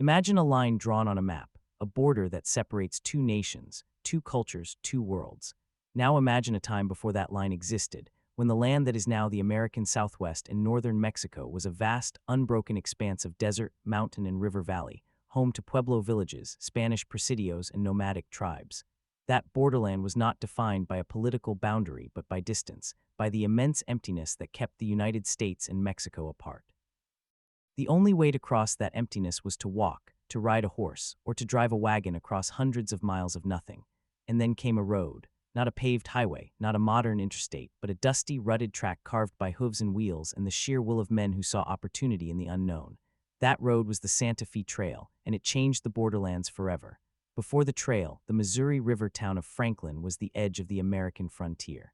Imagine a line drawn on a map, a border that separates two nations, two cultures, two worlds. Now imagine a time before that line existed, when the land that is now the American Southwest and northern Mexico was a vast, unbroken expanse of desert, mountain, and river valley, home to Pueblo villages, Spanish presidios, and nomadic tribes. That borderland was not defined by a political boundary but by distance, by the immense emptiness that kept the United States and Mexico apart. The only way to cross that emptiness was to walk, to ride a horse, or to drive a wagon across hundreds of miles of nothing. And then came a road, not a paved highway, not a modern interstate, but a dusty, rutted track carved by hooves and wheels and the sheer will of men who saw opportunity in the unknown. That road was the Santa Fe Trail, and it changed the borderlands forever. Before the trail, the Missouri River town of Franklin was the edge of the American frontier.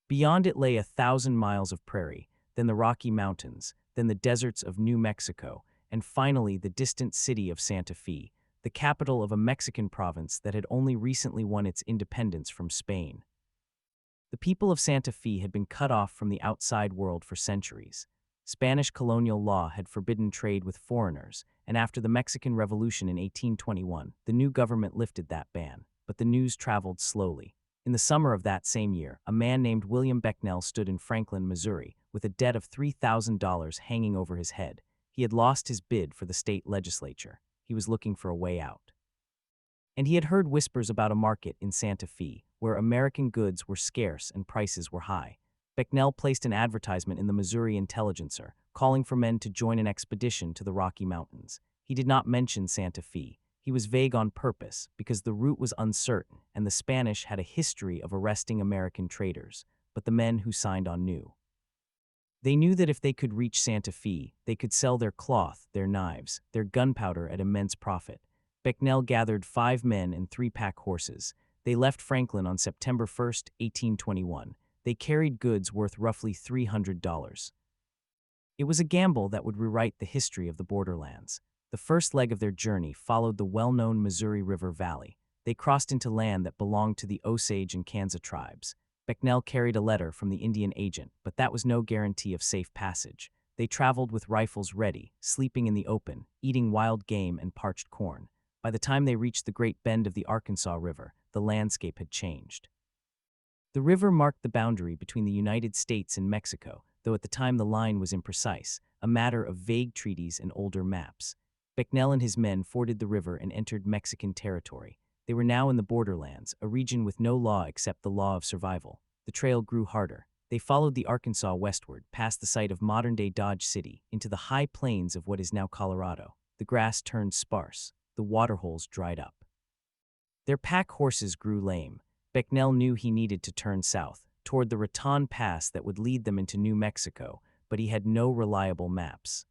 Beyond it lay 1,000 miles of prairie, then the Rocky Mountains, then the deserts of New Mexico, and finally the distant city of Santa Fe, the capital of a Mexican province that had only recently won its independence from Spain. The people of Santa Fe had been cut off from the outside world for centuries. Spanish colonial law had forbidden trade with foreigners, and after the Mexican Revolution in 1821, the new government lifted that ban. But the news traveled slowly. In the summer of that same year, a man named William Becknell stood in Franklin, Missouri, with a debt of $3,000 hanging over his head. He had lost his bid for the state legislature. He was looking for a way out. And he had heard whispers about a market in Santa Fe, where American goods were scarce and prices were high. Becknell placed an advertisement in the Missouri Intelligencer, calling for men to join an expedition to the Rocky Mountains. He did not mention Santa Fe. He was vague on purpose, because the route was uncertain, and the Spanish had a history of arresting American traders, but the men who signed on knew. They knew that if they could reach Santa Fe, they could sell their cloth, their knives, their gunpowder at immense profit. Becknell gathered 5 men and 3 pack horses. They left Franklin on September 1, 1821. They carried goods worth roughly $300. It was a gamble that would rewrite the history of the borderlands. The first leg of their journey followed the well-known Missouri River Valley. They crossed into land that belonged to the Osage and Kansa tribes. Becknell carried a letter from the Indian agent, but that was no guarantee of safe passage. They traveled with rifles ready, sleeping in the open, eating wild game and parched corn. By the time they reached the Great Bend of the Arkansas River, the landscape had changed. The river marked the boundary between the United States and Mexico, though at the time the line was imprecise, a matter of vague treaties and older maps. Becknell and his men forded the river and entered Mexican territory. They were now in the borderlands, a region with no law except the law of survival. The trail grew harder. They followed the Arkansas westward, past the site of modern-day Dodge City, into the high plains of what is now Colorado. The grass turned sparse. The waterholes dried up. Their pack horses grew lame. Becknell knew he needed to turn south, toward the Raton Pass that would lead them into New Mexico, but he had no reliable maps.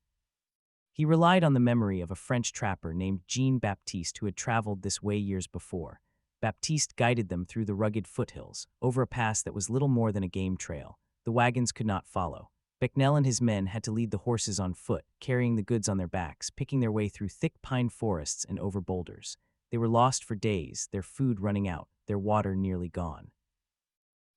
He relied on the memory of a French trapper named Jean-Baptiste who had traveled this way years before. Baptiste guided them through the rugged foothills, over a pass that was little more than a game trail. The wagons could not follow. Becknell and his men had to lead the horses on foot, carrying the goods on their backs, picking their way through thick pine forests and over boulders. They were lost for days, their food running out, their water nearly gone.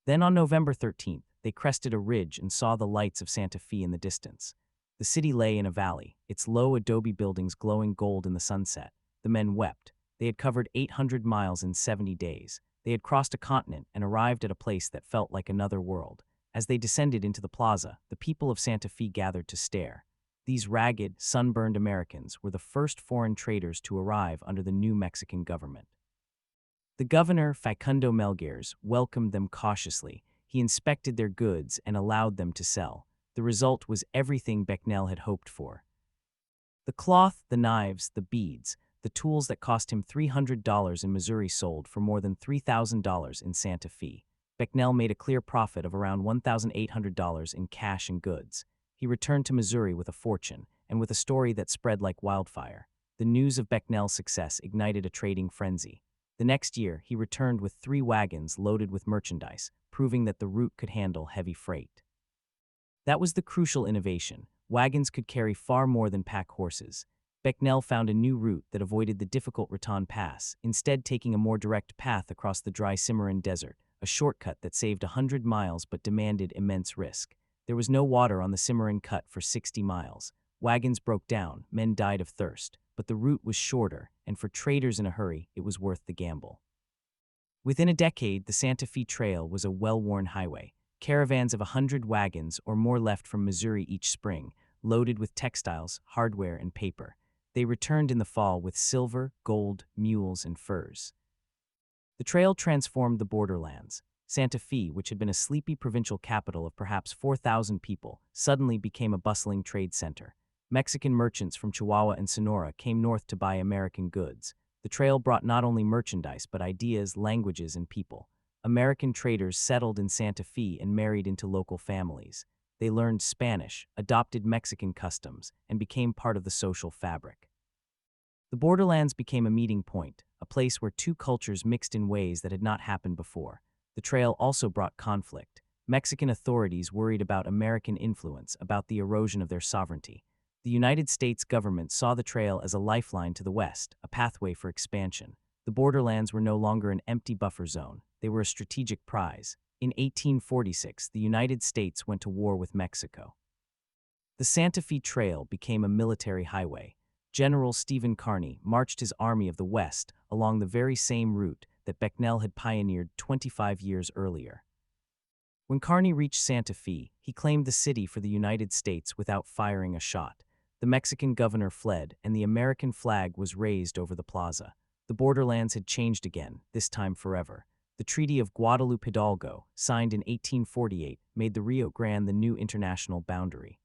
Then on November 13th, they crested a ridge and saw the lights of Santa Fe in the distance. The city lay in a valley, its low adobe buildings glowing gold in the sunset. The men wept. They had covered 800 miles in 70 days. They had crossed a continent and arrived at a place that felt like another world. As they descended into the plaza, the people of Santa Fe gathered to stare. These ragged, sunburned Americans were the first foreign traders to arrive under the new Mexican government. The governor, Facundo Melgares, welcomed them cautiously. He inspected their goods and allowed them to sell. The result was everything Becknell had hoped for. The cloth, the knives, the beads, the tools that cost him $300 in Missouri sold for more than $3,000 in Santa Fe. Becknell made a clear profit of around $1,800 in cash and goods. He returned to Missouri with a fortune, and with a story that spread like wildfire. The news of Becknell's success ignited a trading frenzy. The next year, he returned with 3 wagons loaded with merchandise, proving that the route could handle heavy freight. That was the crucial innovation. Wagons could carry far more than pack horses. Becknell found a new route that avoided the difficult Raton Pass, instead taking a more direct path across the dry Cimarron Desert, a shortcut that saved 100 miles but demanded immense risk. There was no water on the Cimarron Cut for 60 miles. Wagons broke down, men died of thirst. but the route was shorter, and for traders in a hurry, it was worth the gamble. Within a decade, the Santa Fe Trail was a well-worn highway. Caravans of 100 wagons or more left from Missouri each spring, loaded with textiles, hardware, and paper. They returned in the fall with silver, gold, mules, and furs. The trail transformed the borderlands. Santa Fe, which had been a sleepy provincial capital of perhaps 4,000 people, suddenly became a bustling trade center. Mexican merchants from Chihuahua and Sonora came north to buy American goods. The trail brought not only merchandise but ideas, languages, and people. American traders settled in Santa Fe and married into local families. They learned Spanish, adopted Mexican customs, and became part of the social fabric. The borderlands became a meeting point, a place where two cultures mixed in ways that had not happened before. The trail also brought conflict. Mexican authorities worried about American influence, about the erosion of their sovereignty. The United States government saw the trail as a lifeline to the West, a pathway for expansion. The borderlands were no longer an empty buffer zone. They were a strategic prize. In 1846, the United States went to war with Mexico. The Santa Fe Trail became a military highway. General Stephen Kearny marched his Army of the West along the very same route that Bucknell had pioneered 25 years earlier. When Kearny reached Santa Fe, he claimed the city for the United States without firing a shot. The Mexican governor fled, and the American flag was raised over the plaza. The borderlands had changed again, this time forever. The Treaty of Guadalupe Hidalgo, signed in 1848, made the Rio Grande the new international boundary.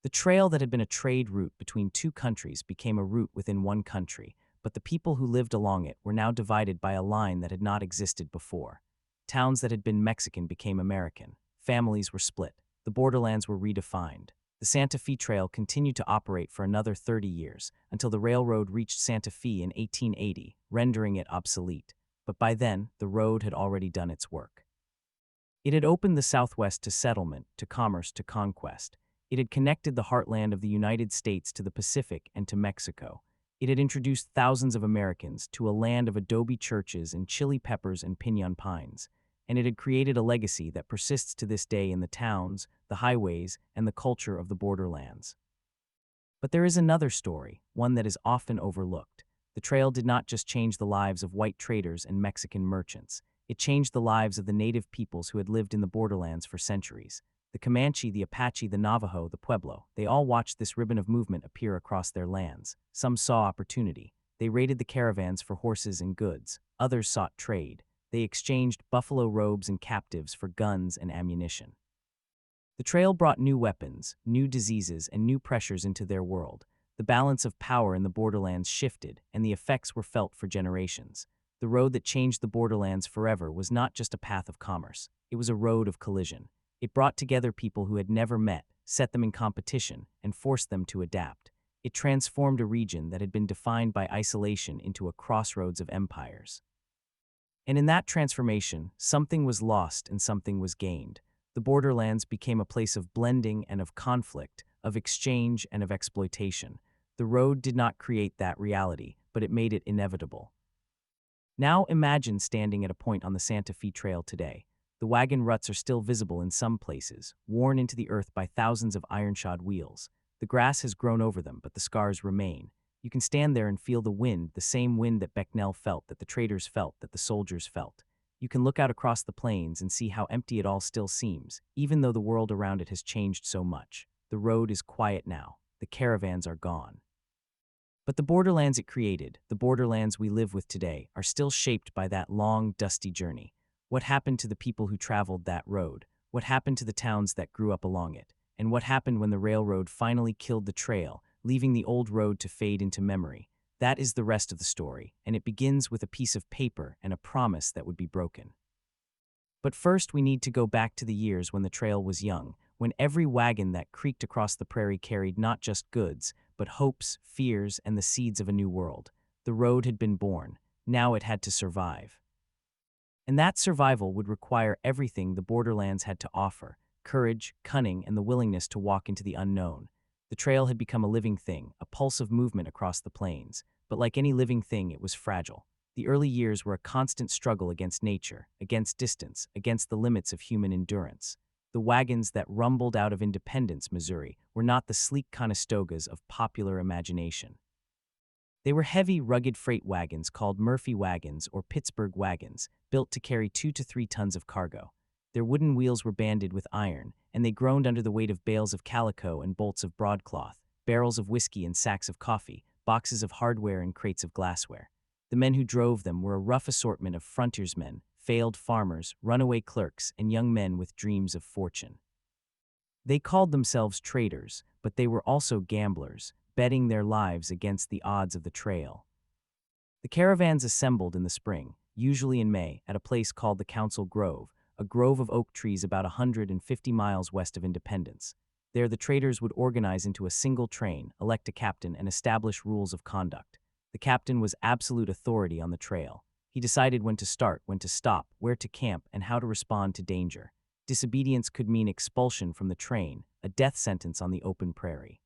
The trail that had been a trade route between two countries became a route within one country, but the people who lived along it were now divided by a line that had not existed before. Towns that had been Mexican became American. Families were split. The borderlands were redefined. The Santa Fe Trail continued to operate for another 30 years, until the railroad reached Santa Fe in 1880, rendering it obsolete. But by then, the road had already done its work. It had opened the Southwest to settlement, to commerce, to conquest. It had connected the heartland of the United States to the Pacific and to Mexico. It had introduced thousands of Americans to a land of adobe churches and chili peppers and piñon pines. And it had created a legacy that persists to this day in the towns, the highways, and the culture of the borderlands. But there is another story, one that is often overlooked. The trail did not just change the lives of white traders and Mexican merchants. It changed the lives of the native peoples who had lived in the borderlands for centuries. The Comanche, the Apache, the Navajo, the Pueblo, they all watched this ribbon of movement appear across their lands. Some saw opportunity. They raided the caravans for horses and goods. Others sought trade. They exchanged buffalo robes and captives for guns and ammunition. The trail brought new weapons, new diseases, and new pressures into their world. The balance of power in the borderlands shifted, and the effects were felt for generations. The road that changed the borderlands forever was not just a path of commerce. It was a road of collision. It brought together people who had never met, set them in competition, and forced them to adapt. It transformed a region that had been defined by isolation into a crossroads of empires. And in that transformation, something was lost and something was gained. The borderlands became a place of blending and of conflict, of exchange and of exploitation. The road did not create that reality, but it made it inevitable. Now imagine standing at a point on the Santa Fe Trail today. The wagon ruts are still visible in some places, worn into the earth by thousands of iron-shod wheels. The grass has grown over them, but the scars remain. You can stand there and feel the wind, the same wind that Bucknell felt, that the traders felt, that the soldiers felt. You can look out across the plains and see how empty it all still seems, even though the world around it has changed so much. The road is quiet now. The caravans are gone. But the borderlands it created, the borderlands we live with today, are still shaped by that long, dusty journey. What happened to the people who traveled that road? What happened to the towns that grew up along it? And what happened when the railroad finally killed the trail, leaving the old road to fade into memory? That is the rest of the story, and it begins with a piece of paper and a promise that would be broken. But first we need to go back to the years when the trail was young, when every wagon that creaked across the prairie carried not just goods, but hopes, fears, and the seeds of a new world. The road had been born. Now it had to survive. And that survival would require everything the borderlands had to offer: courage, cunning, and the willingness to walk into the unknown. The trail had become a living thing, a pulse of movement across the plains. But like any living thing, it was fragile. The early years were a constant struggle against nature, against distance, against the limits of human endurance. The wagons that rumbled out of Independence, Missouri, were not the sleek Conestogas of popular imagination. They were heavy, rugged freight wagons called Murphy wagons or Pittsburgh wagons, built to carry 2 to 3 tons of cargo. Their wooden wheels were banded with iron, and they groaned under the weight of bales of calico and bolts of broadcloth, barrels of whiskey and sacks of coffee, boxes of hardware and crates of glassware. The men who drove them were a rough assortment of frontiersmen, failed farmers, runaway clerks, and young men with dreams of fortune. They called themselves traders, but they were also gamblers, betting their lives against the odds of the trail. The caravans assembled in the spring, usually in May, at a place called the Council Grove, a grove of oak trees about 150 miles west of Independence. There, the traders would organize into a single train, elect a captain, and establish rules of conduct. The captain was absolute authority on the trail. He decided when to start, when to stop, where to camp, and how to respond to danger. Disobedience could mean expulsion from the train, a death sentence on the open prairie.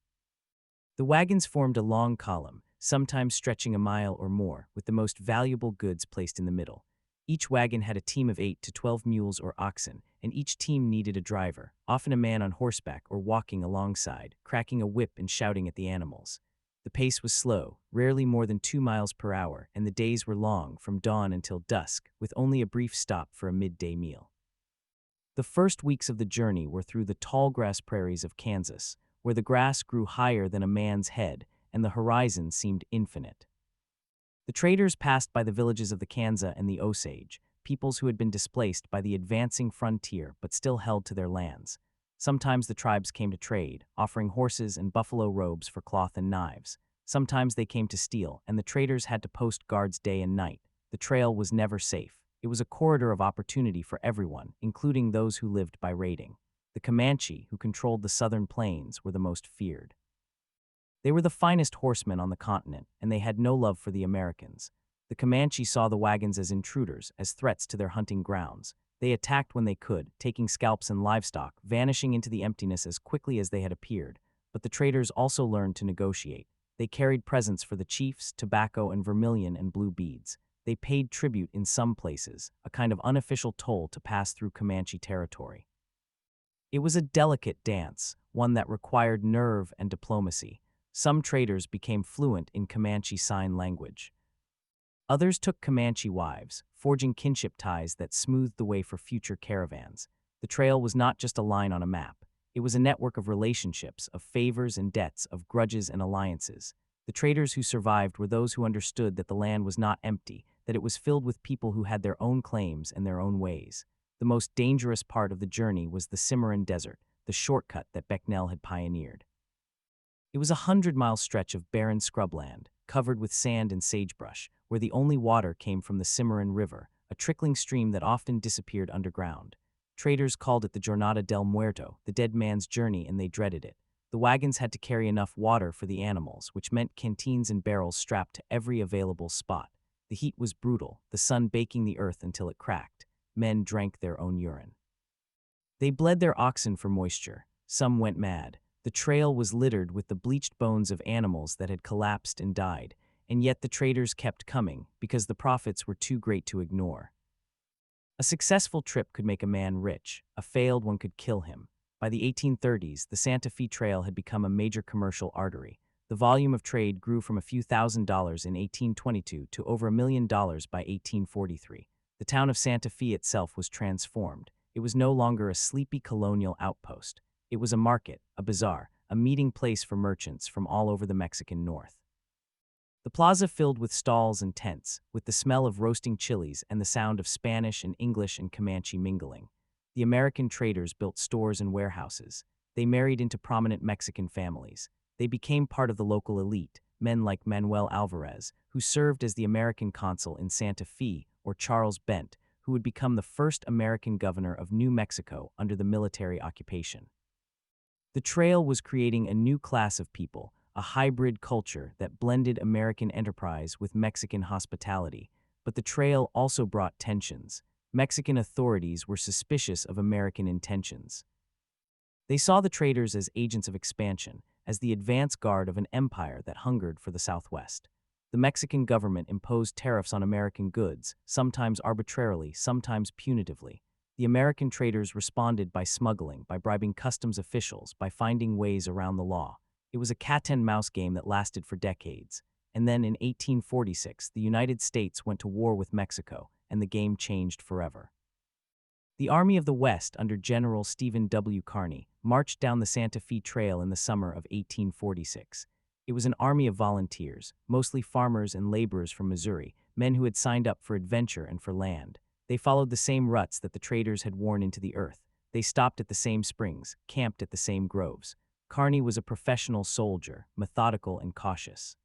The wagons formed a long column, sometimes stretching a mile or more, with the most valuable goods placed in the middle. Each wagon had a team of 8 to 12 mules or oxen, and each team needed a driver, often a man on horseback or walking alongside, cracking a whip and shouting at the animals. The pace was slow, rarely more than 2 miles per hour, and the days were long, from dawn until dusk, with only a brief stop for a midday meal. The first weeks of the journey were through the tall grass prairies of Kansas, where the grass grew higher than a man's head and the horizon seemed infinite. The traders passed by the villages of the Kansa and the Osage, peoples who had been displaced by the advancing frontier but still held to their lands. Sometimes the tribes came to trade, offering horses and buffalo robes for cloth and knives. Sometimes they came to steal, and the traders had to post guards day and night. The trail was never safe. It was a corridor of opportunity for everyone, including those who lived by raiding. The Comanche, who controlled the southern plains, were the most feared. They were the finest horsemen on the continent, and they had no love for the Americans. The Comanche saw the wagons as intruders, as threats to their hunting grounds. They attacked when they could, taking scalps and livestock, vanishing into the emptiness as quickly as they had appeared. But the traders also learned to negotiate. They carried presents for the chiefs, tobacco and vermilion and blue beads. They paid tribute in some places, a kind of unofficial toll to pass through Comanche territory. It was a delicate dance, one that required nerve and diplomacy. Some traders became fluent in Comanche Sign Language. Others took Comanche wives, forging kinship ties that smoothed the way for future caravans. The trail was not just a line on a map. It was a network of relationships, of favors and debts, of grudges and alliances. The traders who survived were those who understood that the land was not empty, that it was filled with people who had their own claims and their own ways. The most dangerous part of the journey was the Cimarron Desert, the shortcut that Becknell had pioneered. It was a 100-mile stretch of barren scrubland, covered with sand and sagebrush, where the only water came from the Cimarron River, a trickling stream that often disappeared underground. Traders called it the Jornada del Muerto, the dead man's journey, and they dreaded it. The wagons had to carry enough water for the animals, which meant canteens and barrels strapped to every available spot. The heat was brutal, the sun baking the earth until it cracked. Men drank their own urine. They bled their oxen for moisture. Some went mad. The trail was littered with the bleached bones of animals that had collapsed and died, and yet the traders kept coming because the profits were too great to ignore. A successful trip could make a man rich, a failed one could kill him. By the 1830s, the Santa Fe Trail had become a major commercial artery. The volume of trade grew from a few $1,000s in 1822 to over $1 million by 1843. The town of Santa Fe itself was transformed. It was no longer a sleepy colonial outpost. It was a market, a bazaar, a meeting place for merchants from all over the Mexican North. The plaza filled with stalls and tents, with the smell of roasting chilies and the sound of Spanish and English and Comanche mingling. The American traders built stores and warehouses. They married into prominent Mexican families. They became part of the local elite, men like Manuel Alvarez, who served as the American consul in Santa Fe, or Charles Bent, who would become the first American governor of New Mexico under the military occupation. The trail was creating a new class of people, a hybrid culture that blended American enterprise with Mexican hospitality. But the trail also brought tensions. Mexican authorities were suspicious of American intentions. They saw the traders as agents of expansion, as the advance guard of an empire that hungered for the Southwest. The Mexican government imposed tariffs on American goods, sometimes arbitrarily, sometimes punitively. The American traders responded by smuggling, by bribing customs officials, by finding ways around the law. It was a cat-and-mouse game that lasted for decades. and then in 1846, the United States went to war with Mexico, and the game changed forever. The Army of the West, under General Stephen W. Kearny, marched down the Santa Fe Trail in the summer of 1846. It was an army of volunteers, mostly farmers and laborers from Missouri, men who had signed up for adventure and for land. They followed the same ruts that the traders had worn into the earth. They stopped at the same springs, camped at the same groves. Kearny was a professional soldier, methodical and cautious.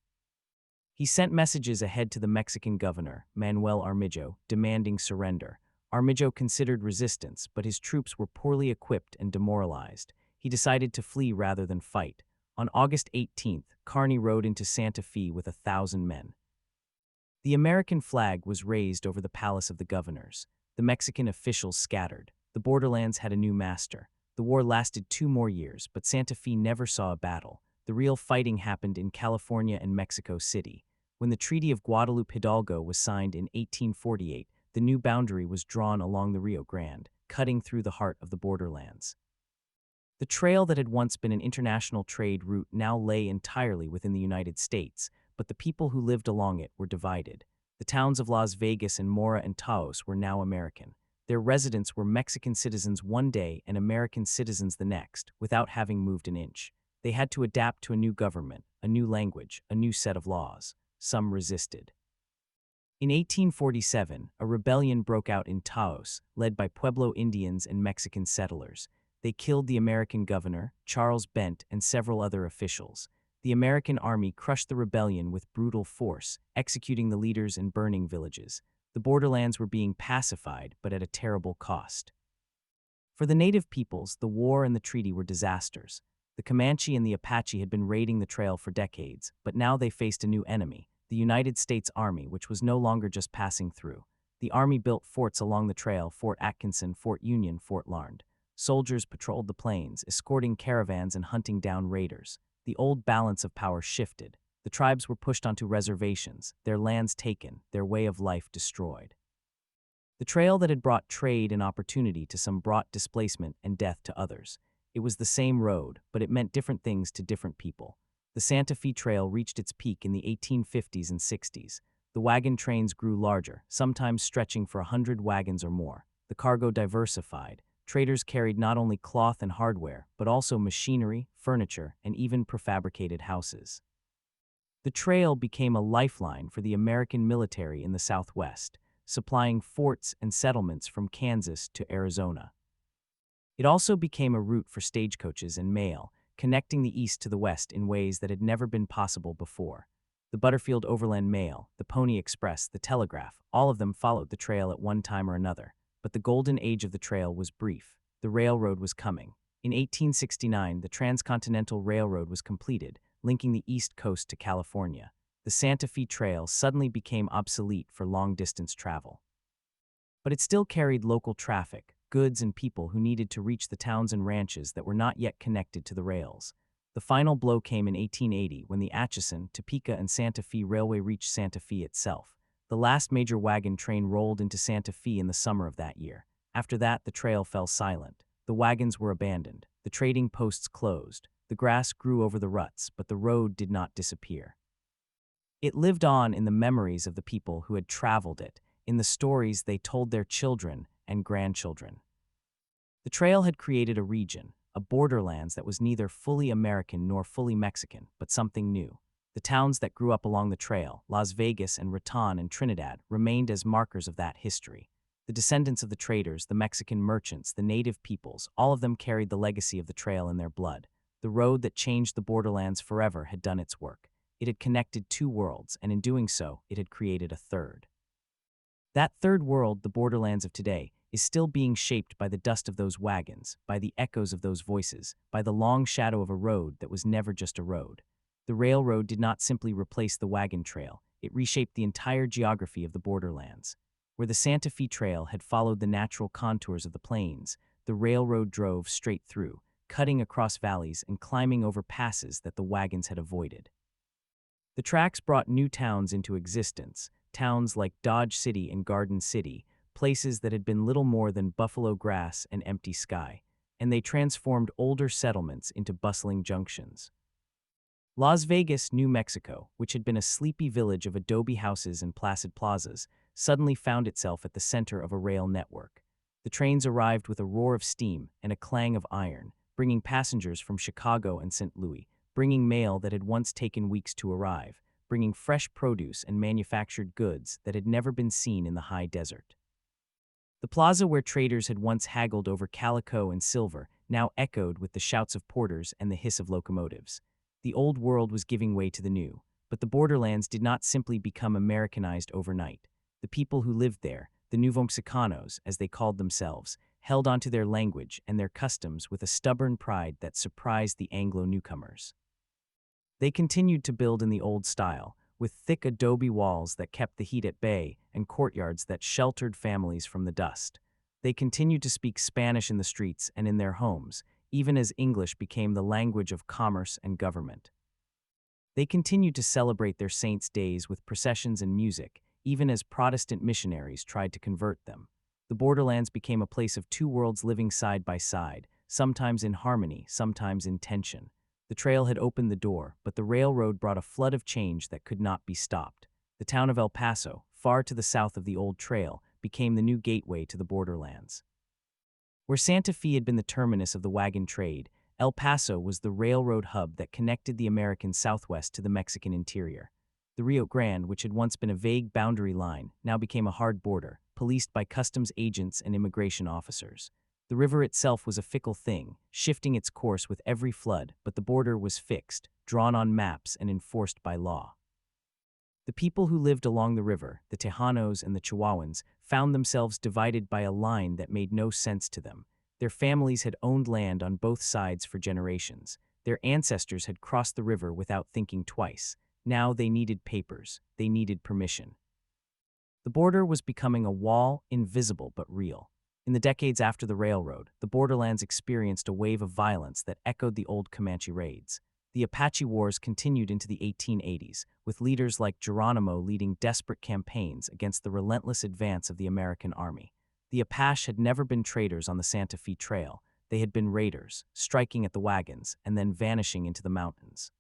He sent messages ahead to the Mexican governor, Manuel Armijo, demanding surrender. Armijo considered resistance, but his troops were poorly equipped and demoralized. He decided to flee rather than fight. On August 18th, Kearny rode into Santa Fe with 1,000 men. The American flag was raised over the palace of the governors. The Mexican officials scattered. The borderlands had a new master. The war lasted 2 more years, but Santa Fe never saw a battle. The real fighting happened in California and Mexico City. When the Treaty of Guadalupe Hidalgo was signed in 1848, the new boundary was drawn along the Rio Grande, cutting through the heart of the borderlands. The trail that had once been an international trade route now lay entirely within the United States, but the people who lived along it were divided. The towns of Las Vegas and Mora and Taos were now American. Their residents were Mexican citizens one day and American citizens the next, without having moved an inch. They had to adapt to a new government, a new language, a new set of laws. Some resisted. In 1847, a rebellion broke out in Taos, led by Pueblo Indians and Mexican settlers. They killed the American governor, Charles Bent, and several other officials. The American army crushed the rebellion with brutal force, executing the leaders and burning villages. The borderlands were being pacified, but at a terrible cost. For the native peoples, the war and the treaty were disasters. The Comanche and the Apache had been raiding the trail for decades, but now they faced a new enemy, the United States Army, which was no longer just passing through. The Army built forts along the trail: Fort Atkinson, Fort Union, Fort Larned. Soldiers patrolled the plains, escorting caravans and hunting down raiders. The old balance of power shifted. The tribes were pushed onto reservations, their lands taken, their way of life destroyed. The trail that had brought trade and opportunity to some brought displacement and death to others. It was the same road, but it meant different things to different people. The Santa Fe Trail reached its peak in the 1850s and 60s. The wagon trains grew larger, sometimes stretching for 100 wagons or more. The cargo diversified. Traders carried not only cloth and hardware, but also machinery, furniture, and even prefabricated houses. The trail became a lifeline for the American military in the Southwest, supplying forts and settlements from Kansas to Arizona. It also became a route for stagecoaches and mail, connecting the East to the West in ways that had never been possible before. The Butterfield Overland Mail, the Pony Express, the Telegraph, all of them followed the trail at one time or another. But the golden age of the trail was brief. The railroad was coming. In 1869, the Transcontinental Railroad was completed, linking the East Coast to California. The Santa Fe Trail suddenly became obsolete for long-distance travel. But it still carried local traffic, goods and people who needed to reach the towns and ranches that were not yet connected to the rails. The final blow came in 1880 when the Atchison, Topeka, and Santa Fe Railway reached Santa Fe itself. The last major wagon train rolled into Santa Fe in the summer of that year. After that, the trail fell silent. The wagons were abandoned. The trading posts closed. The grass grew over the ruts, but the road did not disappear. It lived on in the memories of the people who had traveled it, in the stories they told their children and grandchildren. The trail had created a region, a borderlands that was neither fully American nor fully Mexican, but something new. The towns that grew up along the trail, Las Vegas and Raton and Trinidad, remained as markers of that history. The descendants of the traders, the Mexican merchants, the native peoples, all of them carried the legacy of the trail in their blood. The road that changed the borderlands forever had done its work. It had connected 2 worlds, and in doing so, it had created a third. That third world, the borderlands of today, is still being shaped by the dust of those wagons, by the echoes of those voices, by the long shadow of a road that was never just a road. The railroad did not simply replace the wagon trail, it reshaped the entire geography of the borderlands. Where the Santa Fe Trail had followed the natural contours of the plains, the railroad drove straight through, cutting across valleys and climbing over passes that the wagons had avoided. The tracks brought new towns into existence, towns like Dodge City and Garden City, places that had been little more than buffalo grass and empty sky, and they transformed older settlements into bustling junctions. Las Vegas, New Mexico, which had been a sleepy village of adobe houses and placid plazas, suddenly found itself at the center of a rail network. The trains arrived with a roar of steam and a clang of iron, bringing passengers from Chicago and St. Louis, bringing mail that had once taken weeks to arrive, bringing fresh produce and manufactured goods that had never been seen in the high desert. The plaza where traders had once haggled over calico and silver now echoed with the shouts of porters and the hiss of locomotives. The old world was giving way to the new, but the borderlands did not simply become Americanized overnight. The people who lived there, the Mexicanos, as they called themselves, held onto their language and their customs with a stubborn pride that surprised the Anglo newcomers. They continued to build in the old style, with thick adobe walls that kept the heat at bay and courtyards that sheltered families from the dust. They continued to speak Spanish in the streets and in their homes, even as English became the language of commerce and government. They continued to celebrate their saints' days with processions and music, even as Protestant missionaries tried to convert them. The borderlands became a place of two worlds living side by side, sometimes in harmony, sometimes in tension. The trail had opened the door, but the railroad brought a flood of change that could not be stopped. The town of El Paso, far to the south of the old trail, became the new gateway to the borderlands. Where Santa Fe had been the terminus of the wagon trade, El Paso was the railroad hub that connected the American Southwest to the Mexican interior. The Rio Grande, which had once been a vague boundary line, now became a hard border, policed by customs agents and immigration officers. The river itself was a fickle thing, shifting its course with every flood, but the border was fixed, drawn on maps and enforced by law. The people who lived along the river, the Tejanos and the Chihuahuans, found themselves divided by a line that made no sense to them. Their families had owned land on both sides for generations. Their ancestors had crossed the river without thinking twice. Now they needed papers. They needed permission. The border was becoming a wall, invisible but real. In the decades after the railroad, the borderlands experienced a wave of violence that echoed the old Comanche raids. The Apache Wars continued into the 1880s, with leaders like Geronimo leading desperate campaigns against the relentless advance of the American army. The Apache had never been traders on the Santa Fe Trail. They had been raiders, striking at the wagons and then vanishing into the mountains.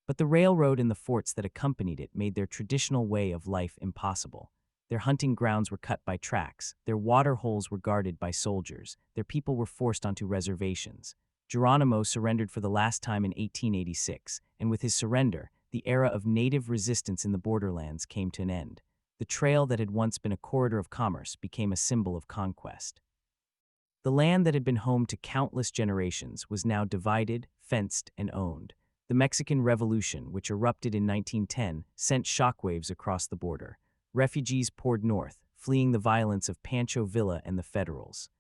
But the railroad and the forts that accompanied it made their traditional way of life impossible. Their hunting grounds were cut by tracks, their water holes were guarded by soldiers, their people were forced onto reservations. Geronimo surrendered for the last time in 1886, and with his surrender, the era of native resistance in the borderlands came to an end. The trail that had once been a corridor of commerce became a symbol of conquest. The land that had been home to countless generations was now divided, fenced, and owned. The Mexican Revolution, which erupted in 1910, sent shockwaves across the border. Refugees poured north, fleeing the violence of Pancho Villa and the Federals.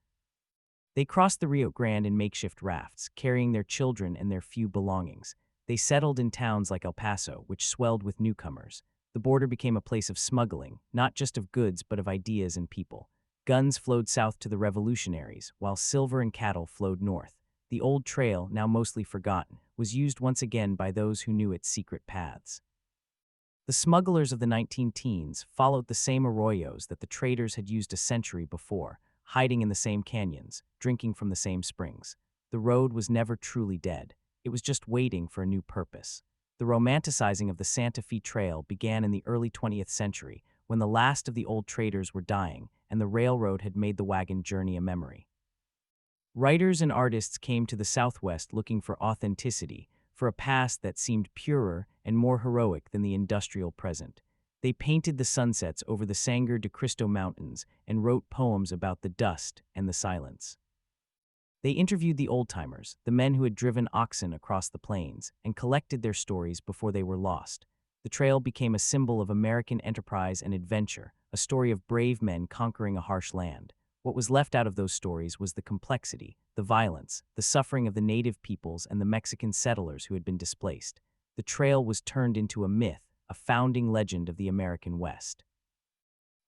They crossed the Rio Grande in makeshift rafts, carrying their children and their few belongings. They settled in towns like El Paso, which swelled with newcomers. The border became a place of smuggling, not just of goods but of ideas and people. Guns flowed south to the revolutionaries, while silver and cattle flowed north. The old trail, now mostly forgotten, was used once again by those who knew its secret paths. The smugglers of the 19-teens followed the same arroyos that the traders had used a century before, hiding in the same canyons, drinking from the same springs. The road was never truly dead. It was just waiting for a new purpose. The romanticizing of the Santa Fe Trail began in the early 20th century, when the last of the old traders were dying and the railroad had made the wagon journey a memory. Writers and artists came to the Southwest looking for authenticity, for a past that seemed purer and more heroic than the industrial present. They painted the sunsets over the Sangre de Cristo Mountains and wrote poems about the dust and the silence. They interviewed the old-timers, the men who had driven oxen across the plains, and collected their stories before they were lost. The trail became a symbol of American enterprise and adventure, a story of brave men conquering a harsh land. What was left out of those stories was the complexity, the violence, the suffering of the native peoples and the Mexican settlers who had been displaced. The trail was turned into a myth, a founding legend of the American West.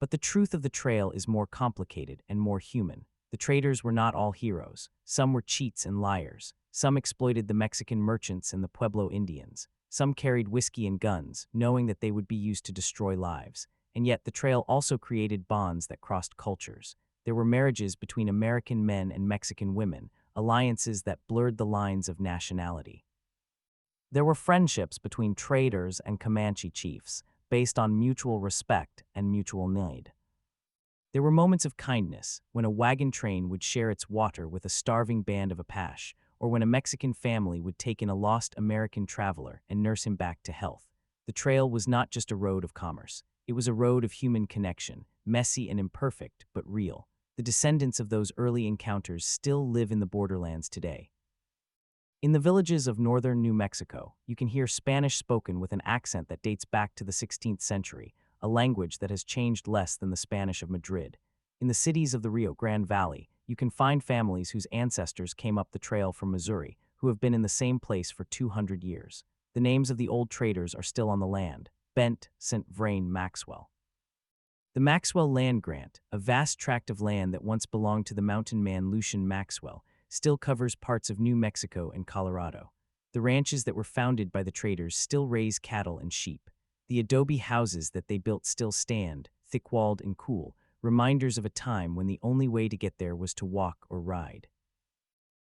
But the truth of the trail is more complicated and more human. The traders were not all heroes. Some were cheats and liars. Some exploited the Mexican merchants and the Pueblo Indians. Some carried whiskey and guns, knowing that they would be used to destroy lives. And yet the trail also created bonds that crossed cultures. There were marriages between American men and Mexican women, alliances that blurred the lines of nationality. There were friendships between traders and Comanche chiefs, based on mutual respect and mutual need. There were moments of kindness, when a wagon train would share its water with a starving band of Apache, or when a Mexican family would take in a lost American traveler and nurse him back to health. The trail was not just a road of commerce. It was a road of human connection, messy and imperfect, but real. The descendants of those early encounters still live in the borderlands today. In the villages of northern New Mexico, you can hear Spanish spoken with an accent that dates back to the 16th century, a language that has changed less than the Spanish of Madrid. In the cities of the Rio Grande Valley, you can find families whose ancestors came up the trail from Missouri, who have been in the same place for 200 years. The names of the old traders are still on the land: Bent, St. Vrain, Maxwell. The Maxwell Land Grant, a vast tract of land that once belonged to the mountain man Lucian Maxwell, still covers parts of New Mexico and Colorado. The ranches that were founded by the traders still raise cattle and sheep. The adobe houses that they built still stand, thick-walled and cool, reminders of a time when the only way to get there was to walk or ride.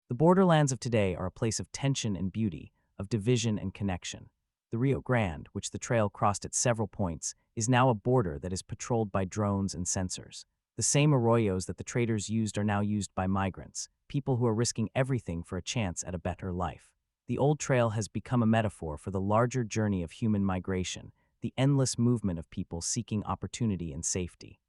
The borderlands of today are a place of tension and beauty, of division and connection. The Rio Grande, which the trail crossed at several points, is now a border that is patrolled by drones and sensors. The same arroyos that the traders used are now used by migrants, people who are risking everything for a chance at a better life. The old trail has become a metaphor for the larger journey of human migration, the endless movement of people seeking opportunity and safety.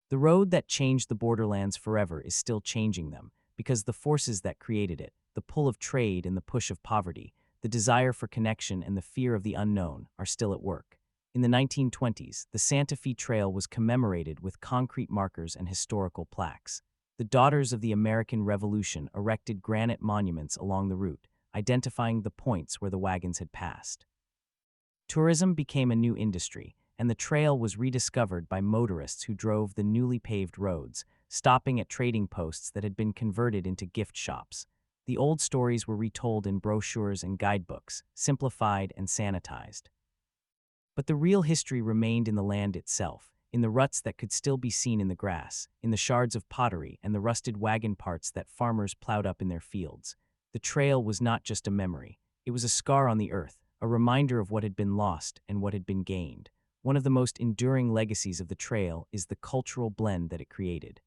The road that changed the borderlands forever is still changing them, because the forces that created it, the pull of trade and the push of poverty, the desire for connection and the fear of the unknown, are still at work. In the 1920s, the Santa Fe Trail was commemorated with concrete markers and historical plaques. The Daughters of the American Revolution erected granite monuments along the route, identifying the points where the wagons had passed. Tourism became a new industry, and the trail was rediscovered by motorists who drove the newly paved roads, stopping at trading posts that had been converted into gift shops. The old stories were retold in brochures and guidebooks, simplified and sanitized. But the real history remained in the land itself, in the ruts that could still be seen in the grass, in the shards of pottery and the rusted wagon parts that farmers plowed up in their fields. The trail was not just a memory. It was a scar on the earth, a reminder of what had been lost and what had been gained. One of the most enduring legacies of the trail is the cultural blend that it created.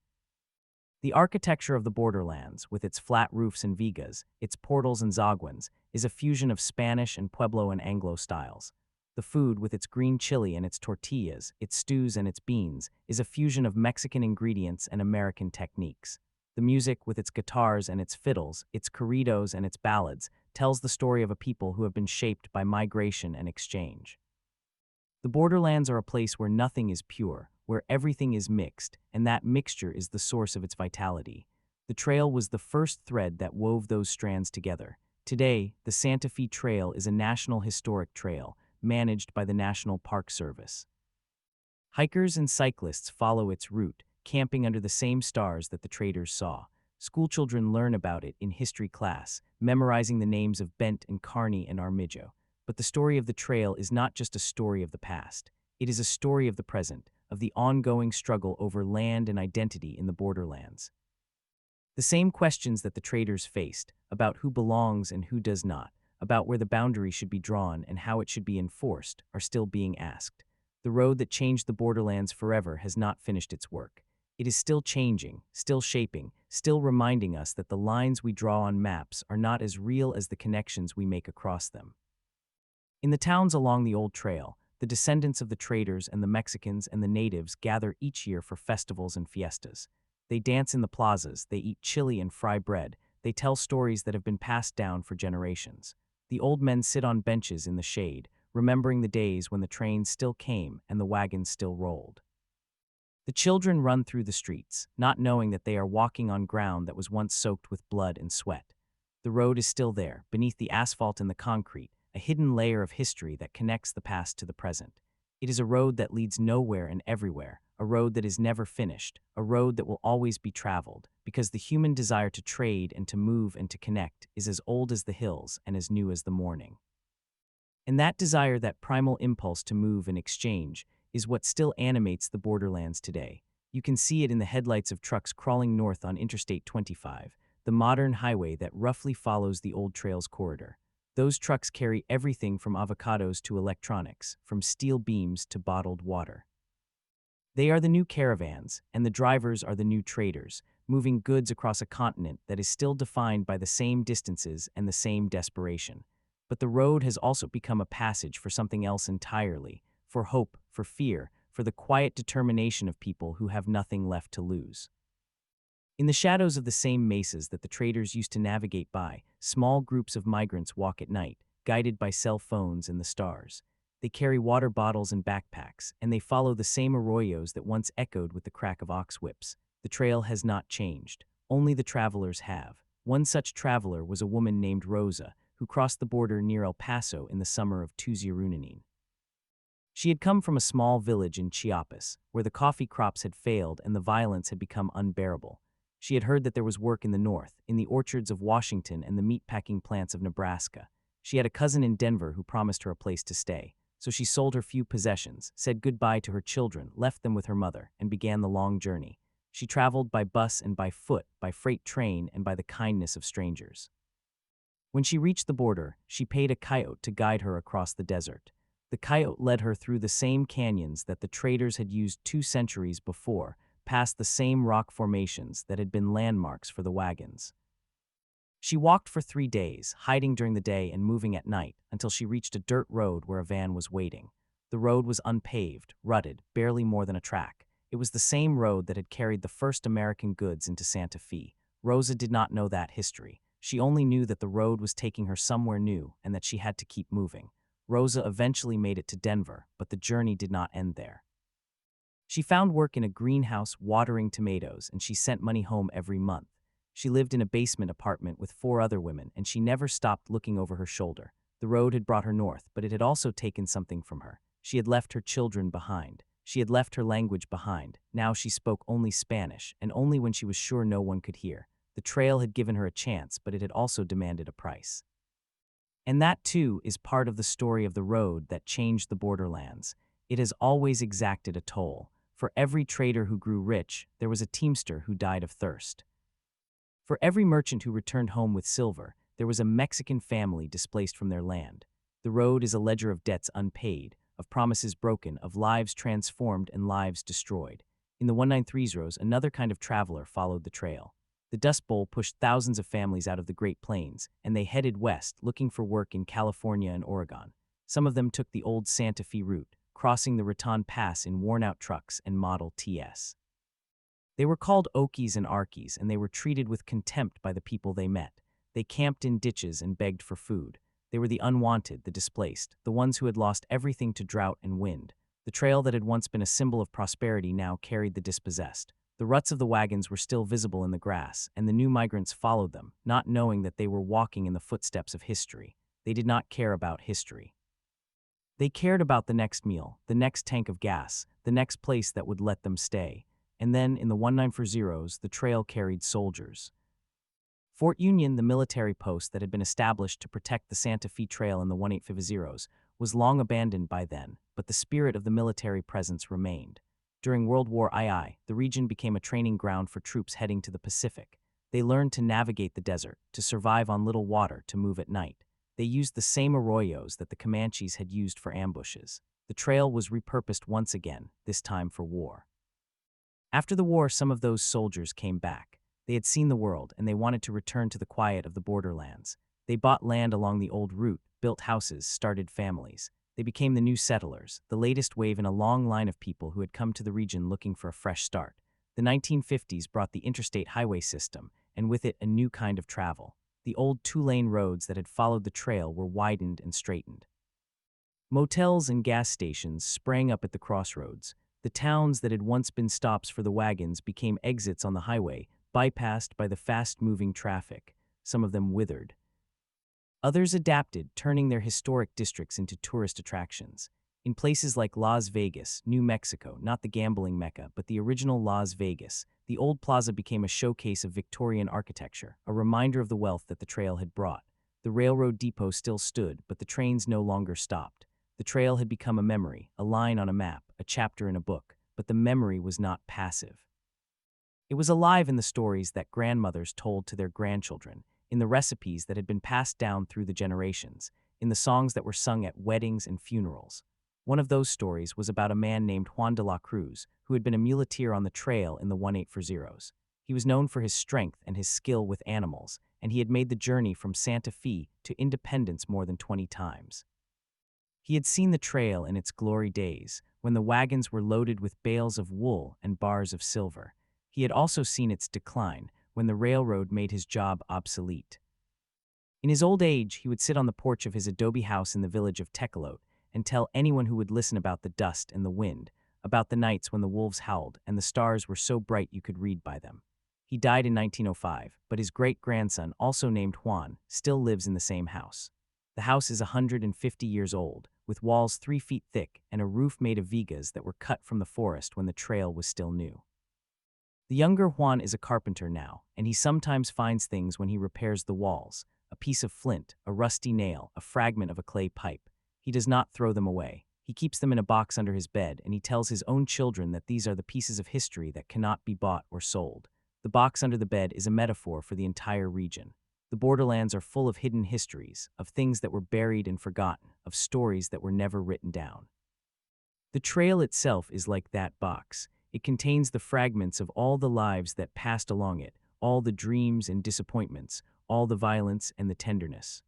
The architecture of the borderlands, with its flat roofs and vigas, its portals and zaguans, is a fusion of Spanish and Pueblo and Anglo styles. The food, with its green chili and its tortillas, its stews and its beans, is a fusion of Mexican ingredients and American techniques. The music, with its guitars and its fiddles, its corridos and its ballads, tells the story of a people who have been shaped by migration and exchange. The borderlands are a place where nothing is pure, where everything is mixed, and that mixture is the source of its vitality. The trail was the first thread that wove those strands together. Today, the Santa Fe Trail is a National Historic Trail, managed by the National Park Service. Hikers and cyclists follow its route, camping under the same stars that the traders saw. Schoolchildren learn about it in history class, memorizing the names of Bent and Kearney and Armijo. But the story of the trail is not just a story of the past. It is a story of the present, of the ongoing struggle over land and identity in the borderlands. The same questions that the traders faced, about who belongs and who does not, about where the boundary should be drawn and how it should be enforced, are still being asked. The road that changed the borderlands forever has not finished its work. It is still changing, still shaping, still reminding us that the lines we draw on maps are not as real as the connections we make across them. In the towns along the old trail, the descendants of the traders and the Mexicans and the natives gather each year for festivals and fiestas. They dance in the plazas, they eat chili and fry bread, they tell stories that have been passed down for generations. The old men sit on benches in the shade, remembering the days when the trains still came and the wagons still rolled. The children run through the streets, not knowing that they are walking on ground that was once soaked with blood and sweat. The road is still there, beneath the asphalt and the concrete, a hidden layer of history that connects the past to the present. It is a road that leads nowhere and everywhere, a road that is never finished, a road that will always be traveled, because the human desire to trade and to move and to connect is as old as the hills and as new as the morning. And that desire, that primal impulse to move and exchange, is what still animates the borderlands today. You can see it in the headlights of trucks crawling north on Interstate 25, the modern highway that roughly follows the old trail's corridor. Those trucks carry everything from avocados to electronics, from steel beams to bottled water. They are the new caravans, and the drivers are the new traders, moving goods across a continent that is still defined by the same distances and the same desperation. But the road has also become a passage for something else entirely, for hope, for fear, for the quiet determination of people who have nothing left to lose. In the shadows of the same mesas that the traders used to navigate by, small groups of migrants walk at night, guided by cell phones and the stars. They carry water bottles and backpacks, and they follow the same arroyos that once echoed with the crack of ox whips. The trail has not changed. Only the travelers have. One such traveler was a woman named Rosa, who crossed the border near El Paso in the summer of 2019. She had come from a small village in Chiapas, where the coffee crops had failed and the violence had become unbearable. She had heard that there was work in the north, in the orchards of Washington and the meatpacking plants of Nebraska. She had a cousin in Denver who promised her a place to stay. So she sold her few possessions, said goodbye to her children, left them with her mother, and began the long journey. She traveled by bus and by foot, by freight train, and by the kindness of strangers. When she reached the border, she paid a coyote to guide her across the desert. The coyote led her through the same canyons that the traders had used 2 centuries before, past the same rock formations that had been landmarks for the wagons. She walked for 3 days, hiding during the day and moving at night, until she reached a dirt road where a van was waiting. The road was unpaved, rutted, barely more than a track. It was the same road that had carried the first American goods into Santa Fe. Rosa did not know that history. She only knew that the road was taking her somewhere new and that she had to keep moving. Rosa eventually made it to Denver, but the journey did not end there. She found work in a greenhouse watering tomatoes, and she sent money home every month. She lived in a basement apartment with 4 other women, and she never stopped looking over her shoulder. The road had brought her north, but it had also taken something from her. She had left her children behind. She had left her language behind. Now she spoke only Spanish, and only when she was sure no one could hear. The trail had given her a chance, but it had also demanded a price. And that, too, is part of the story of the road that changed the Borderlands. It has always exacted a toll. For every trader who grew rich, there was a teamster who died of thirst. For every merchant who returned home with silver, there was a Mexican family displaced from their land. The road is a ledger of debts unpaid, of promises broken, of lives transformed and lives destroyed. In the 193s, another kind of traveler followed the trail. The Dust Bowl pushed thousands of families out of the Great Plains, and they headed west, looking for work in California and Oregon. Some of them took the old Santa Fe route, crossing the Raton Pass in worn-out trucks and Model Ts. They were called Okies and Arkies, and they were treated with contempt by the people they met. They camped in ditches and begged for food. They were the unwanted, the displaced, the ones who had lost everything to drought and wind. The trail that had once been a symbol of prosperity now carried the dispossessed. The ruts of the wagons were still visible in the grass, and the new migrants followed them, not knowing that they were walking in the footsteps of history. They did not care about history. They cared about the next meal, the next tank of gas, the next place that would let them stay. And then, in the 194s, the trail carried soldiers. Fort Union, the military post that had been established to protect the Santa Fe Trail in the 185s, was long abandoned by then, but the spirit of the military presence remained. During World War II, the region became a training ground for troops heading to the Pacific. They learned to navigate the desert, to survive on little water, to move at night. They used the same arroyos that the Comanches had used for ambushes. The trail was repurposed once again, this time for war. After the war, some of those soldiers came back. They had seen the world, and they wanted to return to the quiet of the borderlands. They bought land along the old route, built houses, started families. They became the new settlers, the latest wave in a long line of people who had come to the region looking for a fresh start. The 1950s brought the interstate highway system, and with it a new kind of travel. The old 2-lane roads that had followed the trail were widened and straightened. Motels and gas stations sprang up at the crossroads. The towns that had once been stops for the wagons became exits on the highway, bypassed by the fast-moving traffic. Some of them withered. Others adapted, turning their historic districts into tourist attractions. In places like Las Vegas, New Mexico, not the gambling mecca, but the original Las Vegas, the old plaza became a showcase of Victorian architecture, a reminder of the wealth that the trail had brought. The railroad depot still stood, but the trains no longer stopped. The trail had become a memory, a line on a map, a chapter in a book, but the memory was not passive. It was alive in the stories that grandmothers told to their grandchildren. in the recipes that had been passed down through the generations, in the songs that were sung at weddings and funerals. One of those stories was about a man named Juan de la Cruz, who had been a muleteer on the trail in the 1840s. He was known for his strength and his skill with animals, and he had made the journey from Santa Fe to Independence more than 20 times. He had seen the trail in its glory days, when the wagons were loaded with bales of wool and bars of silver. He had also seen its decline, when the railroad made his job obsolete. In his old age, he would sit on the porch of his adobe house in the village of Tecolote and tell anyone who would listen about the dust and the wind, about the nights when the wolves howled and the stars were so bright you could read by them. He died in 1905, but his great-grandson, also named Juan, still lives in the same house. The house is 150 years old, with walls 3 feet thick and a roof made of vigas that were cut from the forest when the trail was still new. The younger Juan is a carpenter now, and he sometimes finds things when he repairs the walls: a piece of flint, a rusty nail, a fragment of a clay pipe. He does not throw them away. He keeps them in a box under his bed, and he tells his own children that these are the pieces of history that cannot be bought or sold. The box under the bed is a metaphor for the entire region. The borderlands are full of hidden histories, of things that were buried and forgotten, of stories that were never written down. The trail itself is like that box. It contains the fragments of all the lives that passed along it, all the dreams and disappointments, all the violence and the tenderness.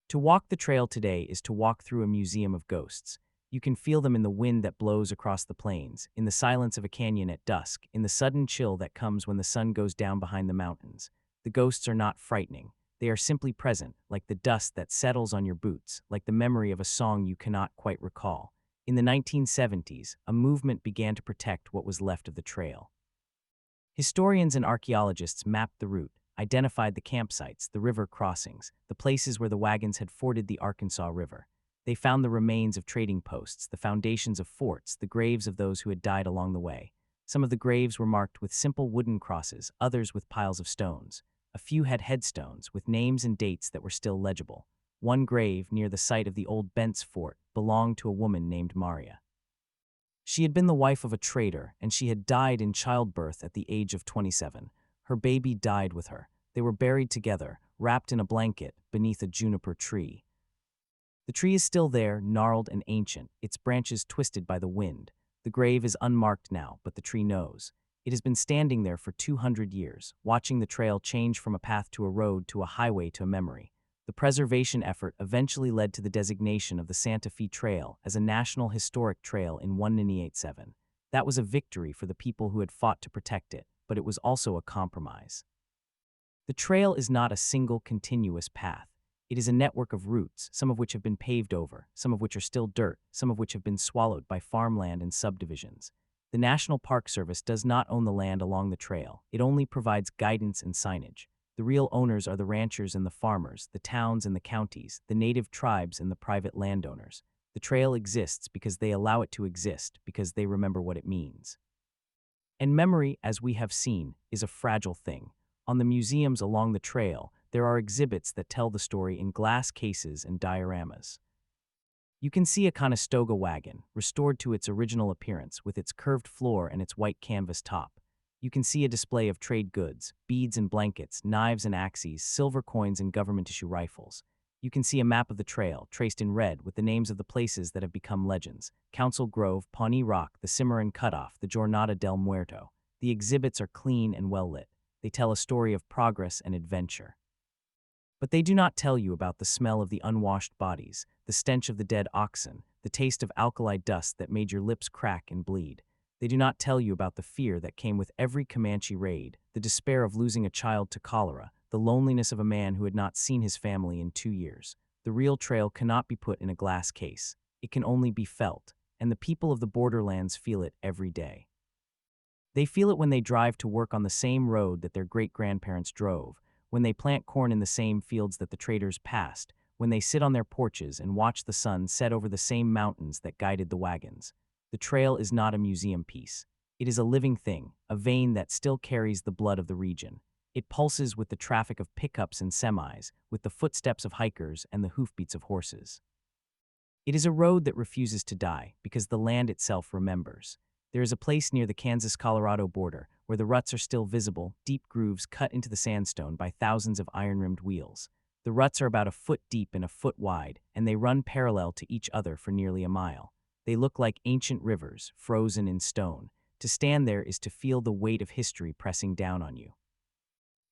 To walk the trail today is to walk through a museum of ghosts. You can feel them in the wind that blows across the plains, in the silence of a canyon at dusk, in the sudden chill that comes when the sun goes down behind the mountains. The ghosts are not frightening. They are simply present, like the dust that settles on your boots, like the memory of a song you cannot quite recall. In the 1970s, a movement began to protect what was left of the trail. Historians and archaeologists mapped the route, identified the campsites, the river crossings, the places where the wagons had forded the Arkansas River. They found the remains of trading posts, the foundations of forts, the graves of those who had died along the way. Some of the graves were marked with simple wooden crosses, others with piles of stones. A few had headstones with names and dates that were still legible. One grave, near the site of the old Bent's fort, belonged to a woman named Maria. She had been the wife of a trader, and she had died in childbirth at the age of 27. Her baby died with her. They were buried together, wrapped in a blanket, beneath a juniper tree. The tree is still there, gnarled and ancient, its branches twisted by the wind. The grave is unmarked now, but the tree knows. It has been standing there for 200 years, watching the trail change from a path to a road to a highway to a memory. The preservation effort eventually led to the designation of the Santa Fe Trail as a National Historic Trail in 1987. That was a victory for the people who had fought to protect it, but it was also a compromise. The trail is not a single continuous path. It is a network of routes, some of which have been paved over, some of which are still dirt, some of which have been swallowed by farmland and subdivisions. The National Park Service does not own the land along the trail. It only provides guidance and signage. The real owners are the ranchers and the farmers, the towns and the counties, the native tribes and the private landowners. The trail exists because they allow it to exist, because they remember what it means. And memory, as we have seen, is a fragile thing. On the museums along the trail, there are exhibits that tell the story in glass cases and dioramas. You can see a Conestoga wagon, restored to its original appearance with its curved floor and its white canvas top. You can see a display of trade goods, beads and blankets, knives and axes, silver coins and government-issue rifles. You can see a map of the trail, traced in red with the names of the places that have become legends: Council Grove, Pawnee Rock, the Cimarron Cutoff, the Jornada del Muerto. The exhibits are clean and well-lit. They tell a story of progress and adventure. But they do not tell you about the smell of the unwashed bodies, the stench of the dead oxen, the taste of alkali dust that made your lips crack and bleed. They do not tell you about the fear that came with every Comanche raid, the despair of losing a child to cholera, the loneliness of a man who had not seen his family in 2 years. The real trail cannot be put in a glass case. It can only be felt, and the people of the borderlands feel it every day. They feel it when they drive to work on the same road that their great-grandparents drove, when they plant corn in the same fields that the traders passed, when they sit on their porches and watch the sun set over the same mountains that guided the wagons. The trail is not a museum piece. It is a living thing, a vein that still carries the blood of the region. It pulses with the traffic of pickups and semis, with the footsteps of hikers and the hoofbeats of horses. It is a road that refuses to die because the land itself remembers. There is a place near the Kansas-Colorado border where the ruts are still visible, deep grooves cut into the sandstone by thousands of iron-rimmed wheels. The ruts are about a foot deep and a foot wide, and they run parallel to each other for nearly a mile. They look like ancient rivers, frozen in stone. To stand there is to feel the weight of history pressing down on you.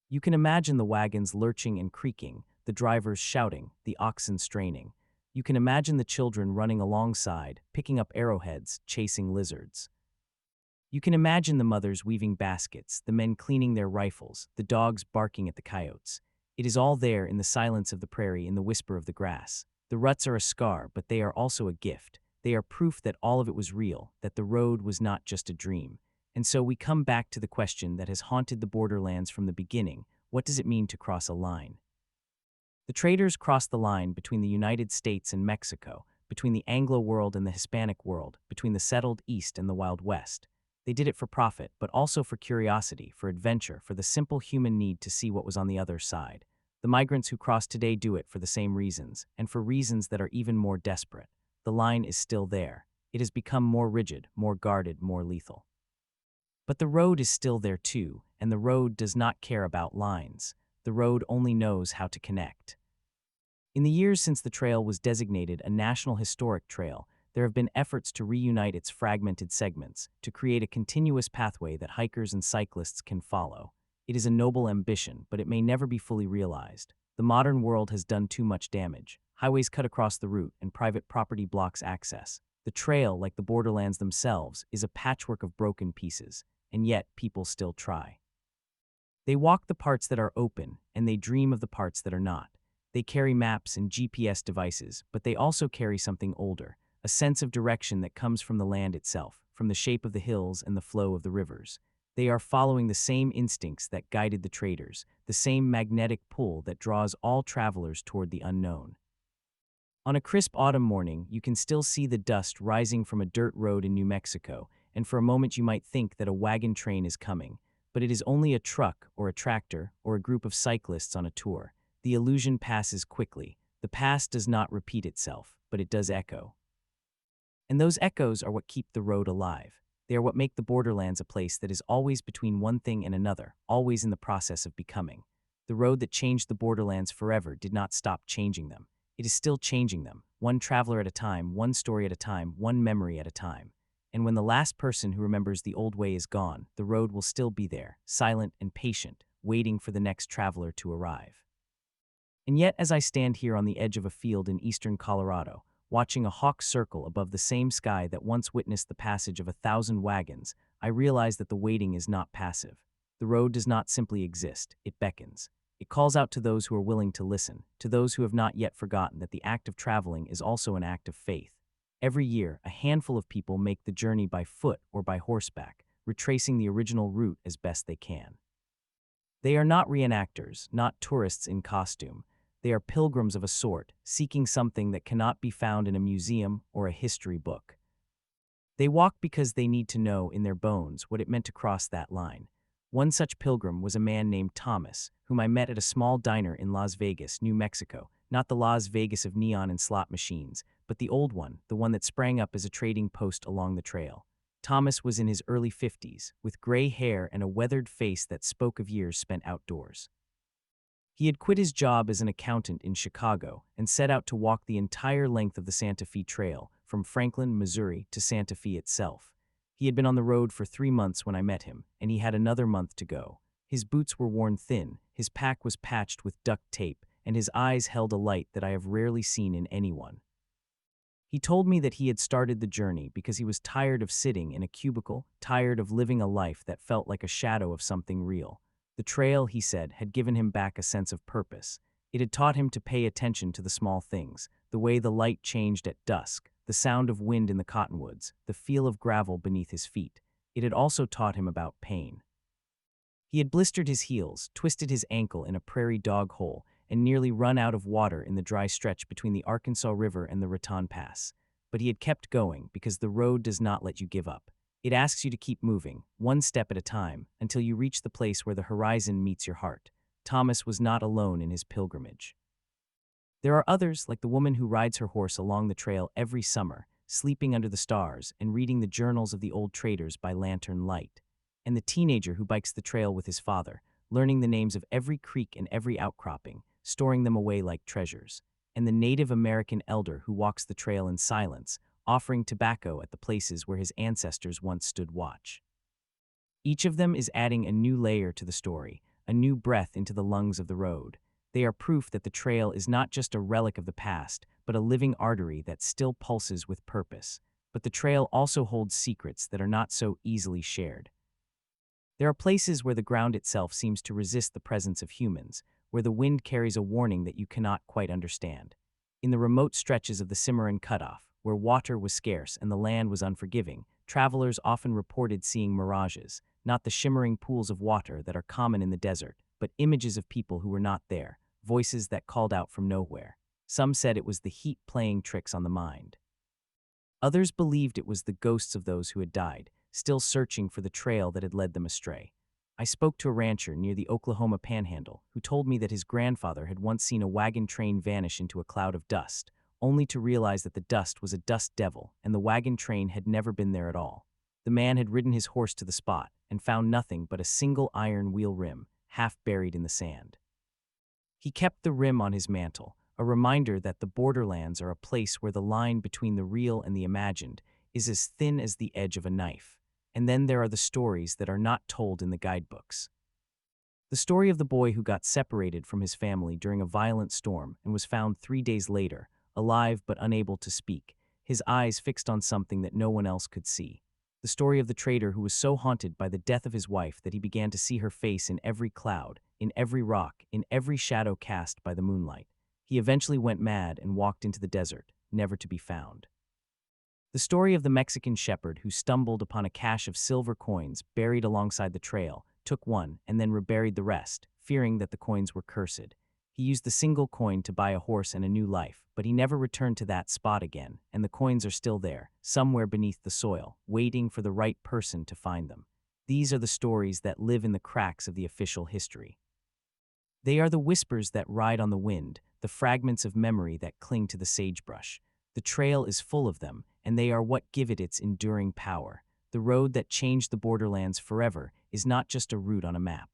You can imagine the wagons lurching and creaking, the drivers shouting, the oxen straining. You can imagine the children running alongside, picking up arrowheads, chasing lizards. You can imagine the mothers weaving baskets, the men cleaning their rifles, the dogs barking at the coyotes. It is all there in the silence of the prairie, in the whisper of the grass. The ruts are a scar, but they are also a gift. They are proof that all of it was real, that the road was not just a dream. And so we come back to the question that has haunted the borderlands from the beginning: what does it mean to cross a line? The traders crossed the line between the United States and Mexico, between the Anglo world and the Hispanic world, between the settled East and the Wild West. They did it for profit, but also for curiosity, for adventure, for the simple human need to see what was on the other side. The migrants who cross today do it for the same reasons, and for reasons that are even more desperate. The line is still there. It has become more rigid, more guarded, more lethal. But the road is still there too, and the road does not care about lines. The road only knows how to connect. In the years since the trail was designated a National Historic Trail, there have been efforts to reunite its fragmented segments, to create a continuous pathway that hikers and cyclists can follow. It is a noble ambition, but it may never be fully realized. The modern world has done too much damage. Highways cut across the route, and private property blocks access. The trail, like the borderlands themselves, is a patchwork of broken pieces, and yet people still try. They walk the parts that are open, and they dream of the parts that are not. They carry maps and GPS devices, but they also carry something older, a sense of direction that comes from the land itself, from the shape of the hills and the flow of the rivers. They are following the same instincts that guided the traders, the same magnetic pull that draws all travelers toward the unknown. On a crisp autumn morning, you can still see the dust rising from a dirt road in New Mexico, and for a moment you might think that a wagon train is coming, but it is only a truck or a tractor or a group of cyclists on a tour. The illusion passes quickly. The past does not repeat itself, but it does echo. And those echoes are what keep the road alive. They are what make the borderlands a place that is always between one thing and another, always in the process of becoming. The road that changed the borderlands forever did not stop changing them. It is still changing them, one traveler at a time, one story at a time, one memory at a time. And when the last person who remembers the old way is gone, the road will still be there, silent and patient, waiting for the next traveler to arrive. And yet, as I stand here on the edge of a field in eastern Colorado, watching a hawk circle above the same sky that once witnessed the passage of 1,000 wagons, I realize that the waiting is not passive. The road does not simply exist, it beckons. It calls out to those who are willing to listen, to those who have not yet forgotten that the act of traveling is also an act of faith. Every year, a handful of people make the journey by foot or by horseback, retracing the original route as best they can. They are not reenactors, not tourists in costume. They are pilgrims of a sort, seeking something that cannot be found in a museum or a history book. They walk because they need to know in their bones what it meant to cross that line. One such pilgrim was a man named Thomas, whom I met at a small diner in Las Vegas, New Mexico, not the Las Vegas of neon and slot machines, but the old one, the one that sprang up as a trading post along the trail. Thomas was in his early 50s, with gray hair and a weathered face that spoke of years spent outdoors. He had quit his job as an accountant in Chicago and set out to walk the entire length of the Santa Fe Trail, from Franklin, Missouri to Santa Fe itself. He had been on the road for 3 months when I met him, and he had another month to go. His boots were worn thin, his pack was patched with duct tape, and his eyes held a light that I have rarely seen in anyone. He told me that he had started the journey because he was tired of sitting in a cubicle, tired of living a life that felt like a shadow of something real. The trail, he said, had given him back a sense of purpose. It had taught him to pay attention to the small things, the way the light changed at dusk, the sound of wind in the cottonwoods, the feel of gravel beneath his feet. It had also taught him about pain. He had blistered his heels, twisted his ankle in a prairie dog hole, and nearly run out of water in the dry stretch between the Arkansas River and the Raton Pass. But he had kept going because the road does not let you give up. It asks you to keep moving, one step at a time, until you reach the place where the horizon meets your heart. Thomas was not alone in his pilgrimage. There are others, like the woman who rides her horse along the trail every summer, sleeping under the stars and reading the journals of the old traders by lantern light. and the teenager who bikes the trail with his father, learning the names of every creek and every outcropping, storing them away like treasures, and the Native American elder who walks the trail in silence, offering tobacco at the places where his ancestors once stood watch. Each of them is adding a new layer to the story, a new breath into the lungs of the road. They are proof that the trail is not just a relic of the past, but a living artery that still pulses with purpose. But the trail also holds secrets that are not so easily shared. There are places where the ground itself seems to resist the presence of humans, where the wind carries a warning that you cannot quite understand. In the remote stretches of the Cimarron Cutoff, where water was scarce and the land was unforgiving, travelers often reported seeing mirages, not the shimmering pools of water that are common in the desert, but images of people who were not there, voices that called out from nowhere. Some said it was the heat playing tricks on the mind. Others believed it was the ghosts of those who had died, still searching for the trail that had led them astray. I spoke to a rancher near the Oklahoma Panhandle who told me that his grandfather had once seen a wagon train vanish into a cloud of dust, only to realize that the dust was a dust devil and the wagon train had never been there at all. The man had ridden his horse to the spot and found nothing but a single iron wheel rim, half buried in the sand. He kept the rim on his mantle, a reminder that the borderlands are a place where the line between the real and the imagined is as thin as the edge of a knife. And then there are the stories that are not told in the guidebooks. The story of the boy who got separated from his family during a violent storm and was found 3 days later, alive but unable to speak, his eyes fixed on something that no one else could see. The story of the trader who was so haunted by the death of his wife that he began to see her face in every cloud, in every rock, in every shadow cast by the moonlight. He eventually went mad and walked into the desert, never to be found. The story of the Mexican shepherd who stumbled upon a cache of silver coins buried alongside the trail, took one, and then reburied the rest, fearing that the coins were cursed. He used the single coin to buy a horse and a new life, but he never returned to that spot again, and the coins are still there, somewhere beneath the soil, waiting for the right person to find them. These are the stories that live in the cracks of the official history. They are the whispers that ride on the wind, the fragments of memory that cling to the sagebrush. The trail is full of them, and they are what give it its enduring power. The road that changed the borderlands forever is not just a route on a map.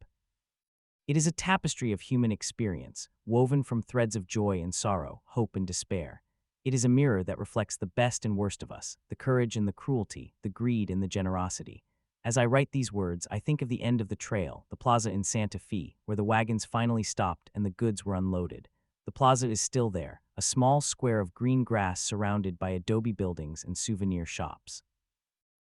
It is a tapestry of human experience, woven from threads of joy and sorrow, hope and despair. It is a mirror that reflects the best and worst of us, the courage and the cruelty, the greed and the generosity. As I write these words, I think of the end of the trail, the plaza in Santa Fe, where the wagons finally stopped and the goods were unloaded. The plaza is still there, a small square of green grass surrounded by adobe buildings and souvenir shops.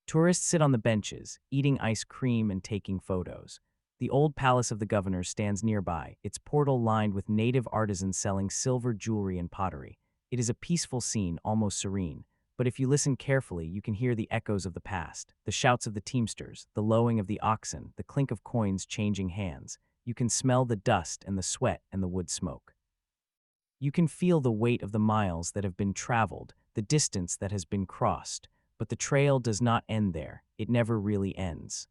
Tourists sit on the benches, eating ice cream and taking photos. The old palace of the governor stands nearby, its portal lined with native artisans selling silver jewelry and pottery. It is a peaceful scene, almost serene, but if you listen carefully, you can hear the echoes of the past, the shouts of the teamsters, the lowing of the oxen, the clink of coins changing hands. You can smell the dust and the sweat and the wood smoke. You can feel the weight of the miles that have been traveled, the distance that has been crossed, but the trail does not end there. It never really ends.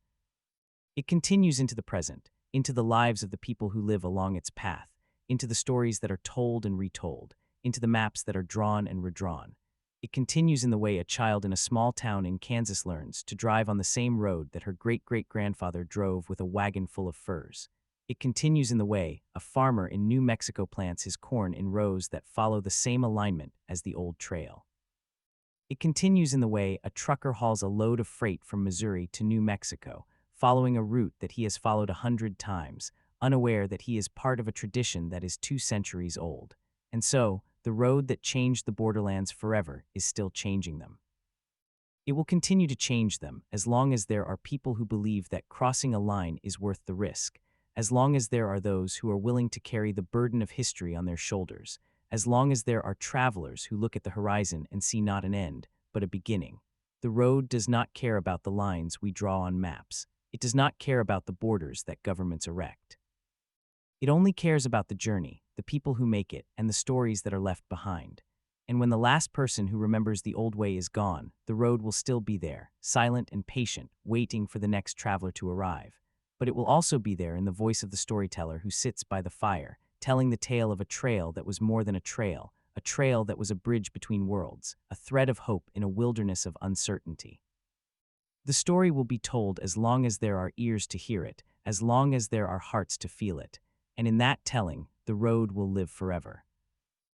It continues into the present, into the lives of the people who live along its path, into the stories that are told and retold, into the maps that are drawn and redrawn. It continues in the way a child in a small town in Kansas learns to drive on the same road that her great-great-grandfather drove with a wagon full of furs. It continues in the way a farmer in New Mexico plants his corn in rows that follow the same alignment as the old trail. It continues in the way a trucker hauls a load of freight from Missouri to New Mexico, following a route that he has followed 100 times, unaware that he is part of a tradition that is 2 centuries old. And so, the road that changed the borderlands forever is still changing them. It will continue to change them as long as there are people who believe that crossing a line is worth the risk, as long as there are those who are willing to carry the burden of history on their shoulders, as long as there are travelers who look at the horizon and see not an end, but a beginning. The road does not care about the lines we draw on maps. It does not care about the borders that governments erect. It only cares about the journey, the people who make it, and the stories that are left behind. And when the last person who remembers the old way is gone, the road will still be there, silent and patient, waiting for the next traveler to arrive. But it will also be there in the voice of the storyteller who sits by the fire, telling the tale of a trail that was more than a trail that was a bridge between worlds, a thread of hope in a wilderness of uncertainty. The story will be told as long as there are ears to hear it, as long as there are hearts to feel it. And in that telling, the road will live forever.